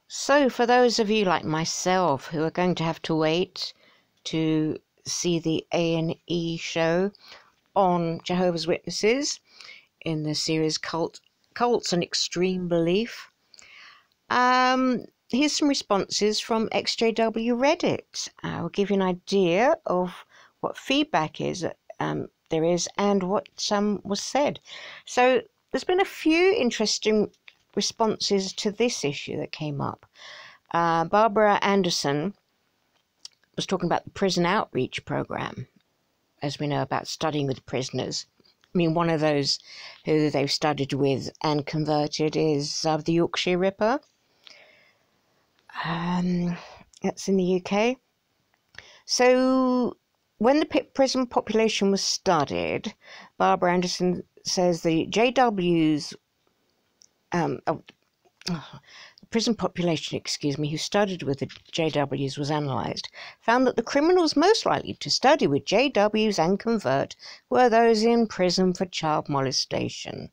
So for those of you like myself who are going to have to wait to see the A&E show on Jehovah's Witnesses in the series Cults and Extreme Belief, here's some responses from XJW Reddit. I'll give you an idea of what feedback there is and what was said. So there's been a few interesting responses to this issue that came up. Barbara Anderson was talking about the prison outreach program, as we know, about studying with prisoners. I mean, one of those who they've studied with and converted is the Yorkshire Ripper. That's in the UK. So when the prison population was studied, Barbara Anderson says the JWs, the prison population, who studied with the JWs was analysed, found that the criminals most likely to study with JWs and convert were those in prison for child molestation.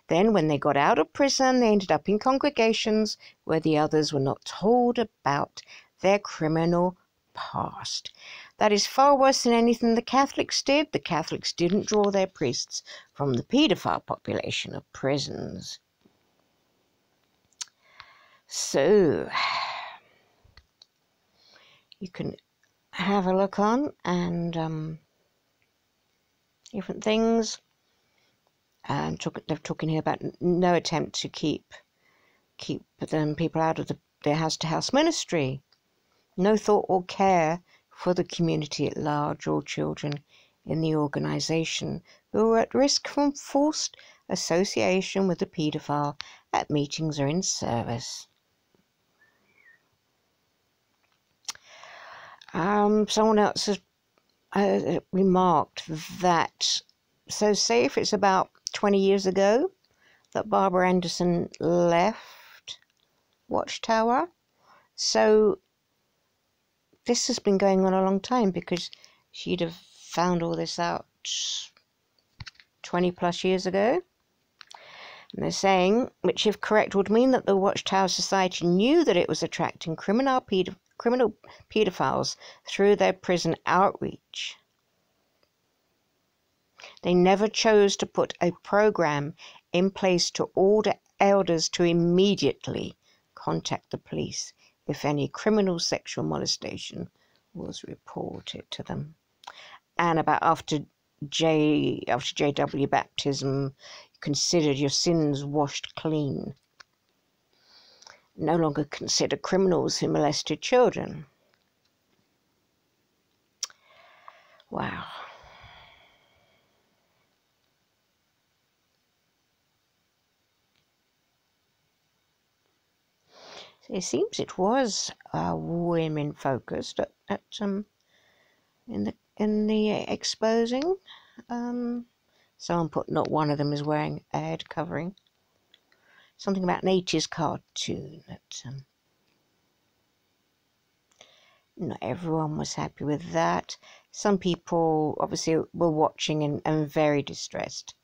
Then, when they got out of prison, they ended up in congregations where the others were not told about their criminal past. That is far worse than anything the Catholics did. The Catholics didn't draw their priests from the paedophile population of prisons. So, you can have a look on and different things. They're talking here about no attempt to keep people out of their house-to-house ministry. No thought or care for the community at large or children in the organisation who are at risk from forced association with the paedophile at meetings or in service. Someone else has remarked that, so say if it's about 20 years ago that Barbara Anderson left Watchtower, so this has been going on a long time, because she'd have found all this out 20 plus years ago. And they're saying, which if correct would mean that the Watchtower Society knew that it was attracting criminal paedophiles through their prison outreach. They never chose to put a program in place to order elders to immediately contact the police if any criminal sexual molestation was reported to them. And about after JW baptism, considered your sins washed clean. No longer consider criminals who molested children. Wow. It seems it was women focused in the exposing. Someone put not one of them is wearing a head covering. Something about an 80s cartoon that not everyone was happy with that. Some people obviously were watching and very distressed.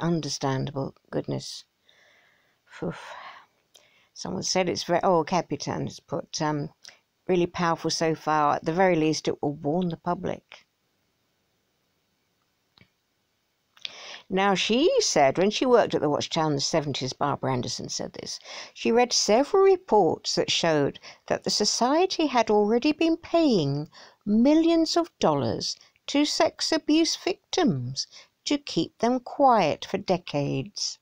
Understandable, goodness. Oof. Someone said it's very, Capitan has put, really powerful so far. At the very least, it will warn the public. Now, she said, when she worked at the Watchtower in the 70s, Barbara Anderson said this, she read several reports that showed that the society had already been paying millions of dollars to sex abuse victims to keep them quiet for decades.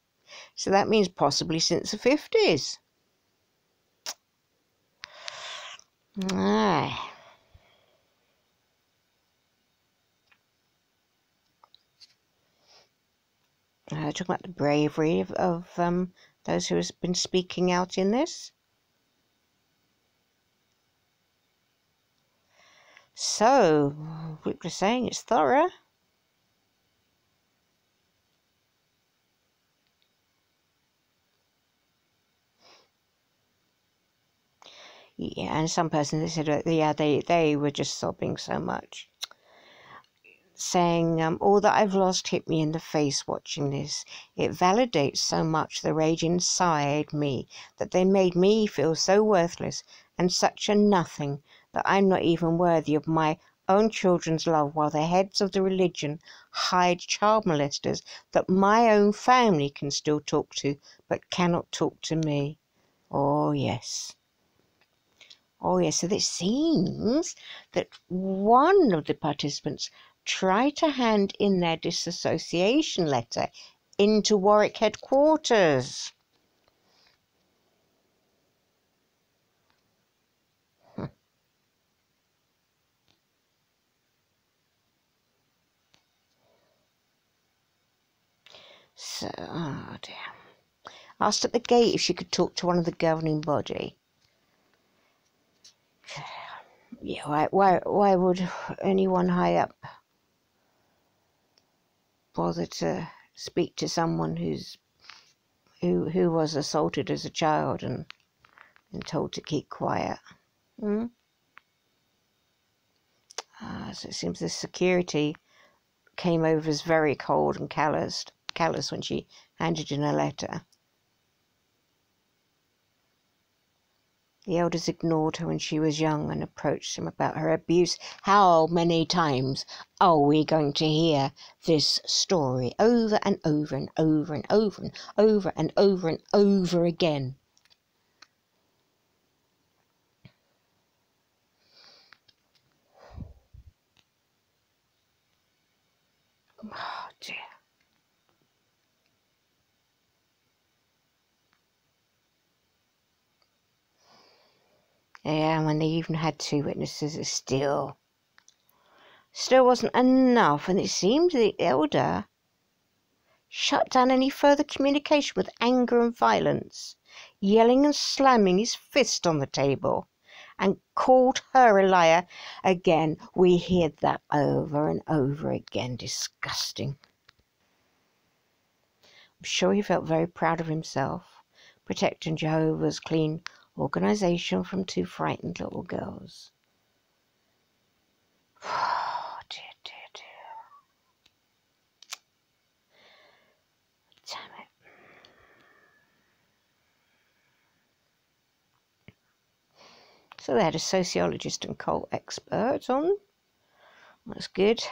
So that means possibly since the 50s. Talking about the bravery of those who have been speaking out in this. So, we were saying it's thorough. Yeah, and some person, they said, yeah, they were just sobbing so much. saying, all that I've lost hit me in the face watching this. It validates so much the rage inside me that they made me feel so worthless and such a nothing that I'm not even worthy of my own children's love, while the heads of the religion hide child molesters that my own family can still talk to but cannot talk to me. Oh yes. Oh yes, so it seems that one of the participants tried to hand in their disassociation letter into Warwick headquarters. So, oh dear. Asked at the gate if she could talk to one of the governing body. Yeah, why would anyone high up bother to speak to someone who was assaulted as a child and told to keep quiet? So it seems the security came over as very cold and callous when she handed in her letter. The elders ignored her when she was young and approached him about her abuse. How many times are we going to hear this story over and over and over and over and over and over and over again? Oh dear. Yeah, when they even had 2 witnesses, it still wasn't enough, and it seemed the elder shut down any further communication with anger and violence, yelling and slamming his fist on the table, and called her a liar. Again, we hear that over and over again. Disgusting. I'm sure he felt very proud of himself, protecting Jehovah's clean organisation from 2 frightened little girls. Oh, dear, dear, dear. Damn it. So they had a sociologist and cult expert on. That's good.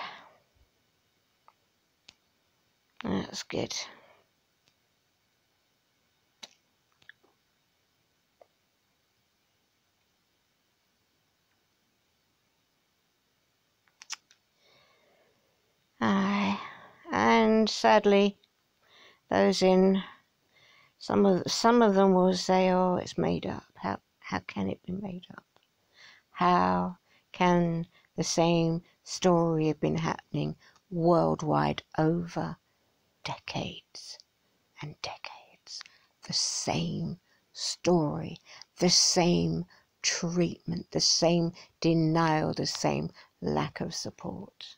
That's good. Aye. And sadly, those in some of them will say, "Oh, it's made up." How can it be made up? How can the same story have been happening worldwide over decades and decades? The same story, the same treatment, the same denial, the same lack of support.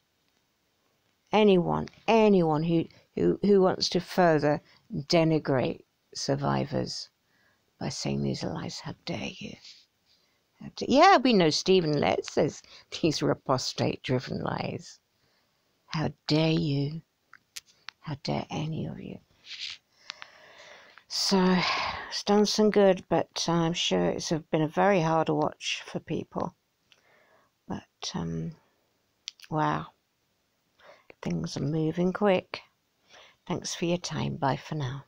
Anyone who wants to further denigrate survivors by saying these are lies, how dare you? Yeah, we know Stephen Letts says these are apostate-driven lies. How dare you? How dare any of you? So, it's done some good, but I'm sure it's been a very hard watch for people. But, wow, things are moving quick. Thanks for your time. Bye for now.